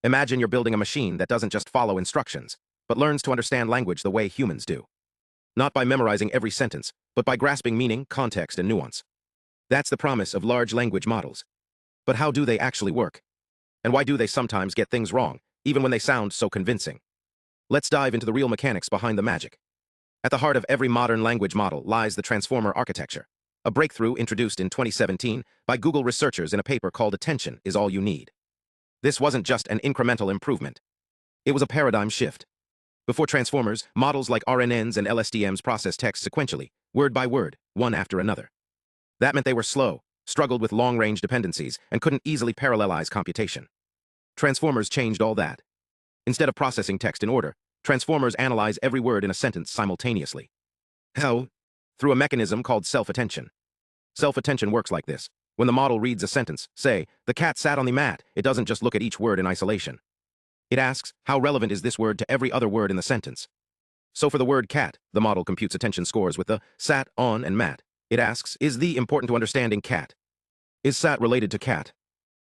Imagine you're building a machine that doesn't just follow instructions, but learns to understand language the way humans do. Not by memorizing every sentence, but by grasping meaning, context, and nuance. That's the promise of large language models. But how do they actually work? And why do they sometimes get things wrong, even when they sound so convincing? Let's dive into the real mechanics behind the magic. At the heart of every modern language model lies the transformer architecture, a breakthrough introduced in 2017 by Google researchers in a paper called Attention is All You Need. This wasn't just an incremental improvement. It was a paradigm shift. Before transformers, models like RNNs and LSTMs processed text sequentially, word by word, one after another. That meant they were slow, struggled with long-range dependencies, and couldn't easily parallelize computation. Transformers changed all that. Instead of processing text in order, transformers analyze every word in a sentence simultaneously. How? Through a mechanism called self-attention. Self-attention works like this. When the model reads a sentence, say, "The cat sat on the mat," it doesn't just look at each word in isolation. It asks, how relevant is this word to every other word in the sentence? So for the word cat, the model computes attention scores with the sat, on, and mat. It asks, is the important to understanding cat? Is sat related to cat?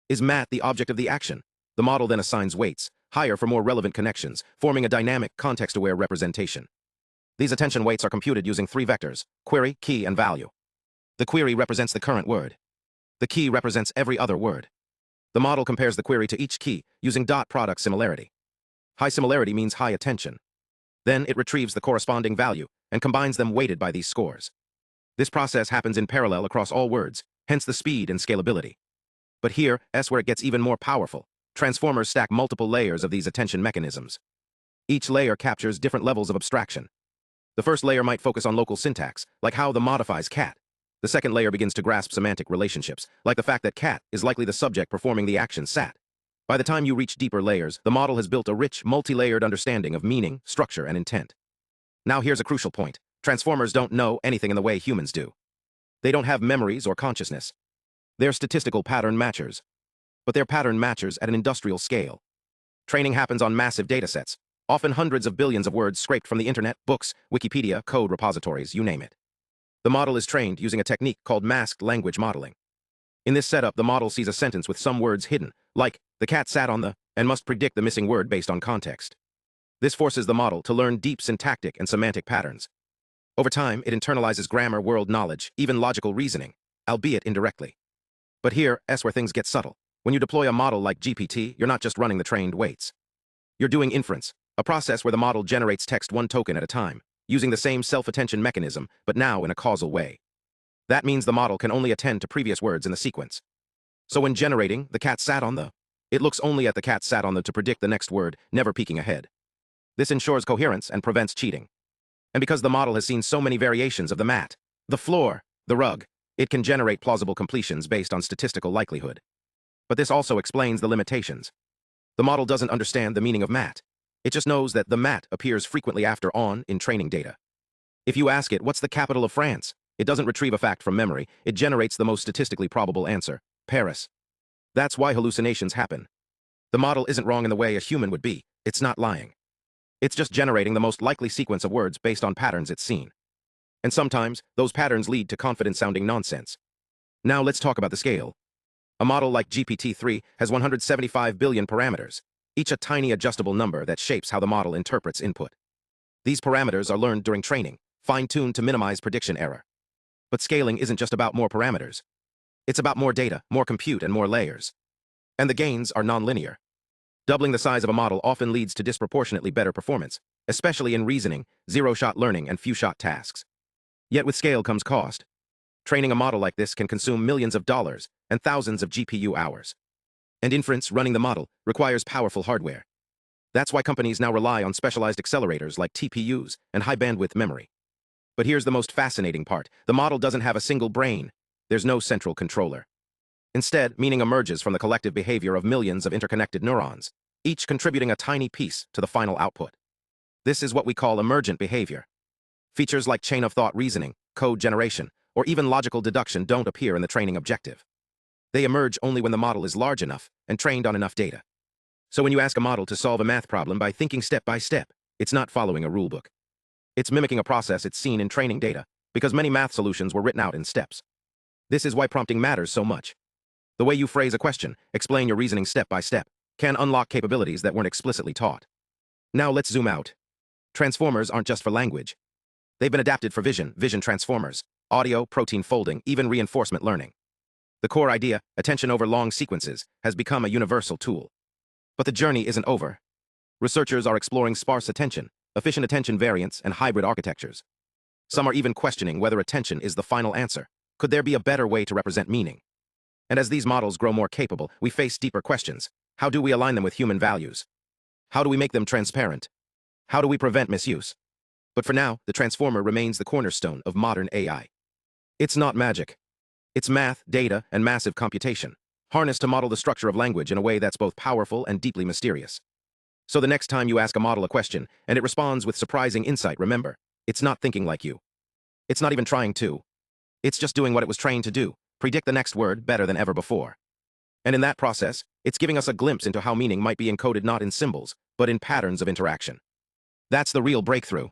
Is mat the object of the action? The model then assigns weights, higher for more relevant connections, forming a dynamic, context-aware representation. These attention weights are computed using three vectors: query, key, and value. The query represents the current word. The key represents every other word. The model compares the query to each key using dot product similarity. High similarity means high attention. Then it retrieves the corresponding value and combines them weighted by these scores. This process happens in parallel across all words, hence the speed and scalability. But here's where it gets even more powerful. Transformers stack multiple layers of these attention mechanisms. Each layer captures different levels of abstraction. The first layer might focus on local syntax, like how the modifies cat. The second layer begins to grasp semantic relationships, like the fact that cat is likely the subject performing the action sat. By the time you reach deeper layers, the model has built a rich, multi-layered understanding of meaning, structure, and intent. Now here's a crucial point. Transformers don't know anything in the way humans do. They don't have memories or consciousness. They're statistical pattern matchers. But they're pattern matchers at an industrial scale. Training happens on massive datasets, often hundreds of billions of words scraped from the internet, books, Wikipedia, code repositories, you name it. The model is trained using a technique called masked language modeling. In this setup, the model sees a sentence with some words hidden, like, "The cat sat on the," and must predict the missing word based on context. This forces the model to learn deep syntactic and semantic patterns. Over time, it internalizes grammar, world knowledge, even logical reasoning, albeit indirectly. But here's where things get subtle. When you deploy a model like GPT, you're not just running the trained weights. You're doing inference, a process where the model generates text one token at a time, using the same self-attention mechanism, but now in a causal way. That means the model can only attend to previous words in the sequence. So when generating, "The cat sat on the," it looks only at "the cat sat on the" to predict the next word, never peeking ahead. This ensures coherence and prevents cheating. And because the model has seen so many variations of the mat, the floor, the rug, it can generate plausible completions based on statistical likelihood. But this also explains the limitations. The model doesn't understand the meaning of mat. It just knows that the mat appears frequently after on in training data. If you ask it, "What's the capital of France?" it doesn't retrieve a fact from memory. It generates the most statistically probable answer: Paris. That's why hallucinations happen. The model isn't wrong in the way a human would be. It's not lying. It's just generating the most likely sequence of words based on patterns it's seen. And sometimes, those patterns lead to confident-sounding nonsense. Now let's talk about the scale. A model like GPT-3 has 175 billion parameters, each a tiny adjustable number that shapes how the model interprets input. These parameters are learned during training, fine-tuned to minimize prediction error. But scaling isn't just about more parameters. It's about more data, more compute, and more layers. And the gains are nonlinear. Doubling the size of a model often leads to disproportionately better performance, especially in reasoning, zero-shot learning, and few-shot tasks. Yet with scale comes cost. Training a model like this can consume millions of dollars and thousands of GPU hours. And inference, running the model, requires powerful hardware. That's why companies now rely on specialized accelerators like TPUs and high-bandwidth memory. But here's the most fascinating part. The model doesn't have a single brain. There's no central controller. Instead, meaning emerges from the collective behavior of millions of interconnected neurons, each contributing a tiny piece to the final output. This is what we call emergent behavior. Features like chain-of-thought reasoning, code generation, or even logical deduction don't appear in the training objective. They emerge only when the model is large enough and trained on enough data. So when you ask a model to solve a math problem by thinking step by step, it's not following a rulebook. It's mimicking a process it's seen in training data, because many math solutions were written out in steps. This is why prompting matters so much. The way you phrase a question, explain your reasoning step by step, can unlock capabilities that weren't explicitly taught. Now let's zoom out. Transformers aren't just for language. They've been adapted for vision transformers, audio, protein folding, even reinforcement learning. The core idea, attention over long sequences, has become a universal tool. But the journey isn't over. Researchers are exploring sparse attention, efficient attention variants, and hybrid architectures. Some are even questioning whether attention is the final answer. Could there be a better way to represent meaning? And as these models grow more capable, we face deeper questions. How do we align them with human values? How do we make them transparent? How do we prevent misuse? But for now, the transformer remains the cornerstone of modern AI. It's not magic. It's math, data, and massive computation, harnessed to model the structure of language in a way that's both powerful and deeply mysterious. So the next time you ask a model a question, and it responds with surprising insight, remember, it's not thinking like you. It's not even trying to. It's just doing what it was trained to do, predict the next word better than ever before. And in that process, it's giving us a glimpse into how meaning might be encoded not in symbols, but in patterns of interaction. That's the real breakthrough.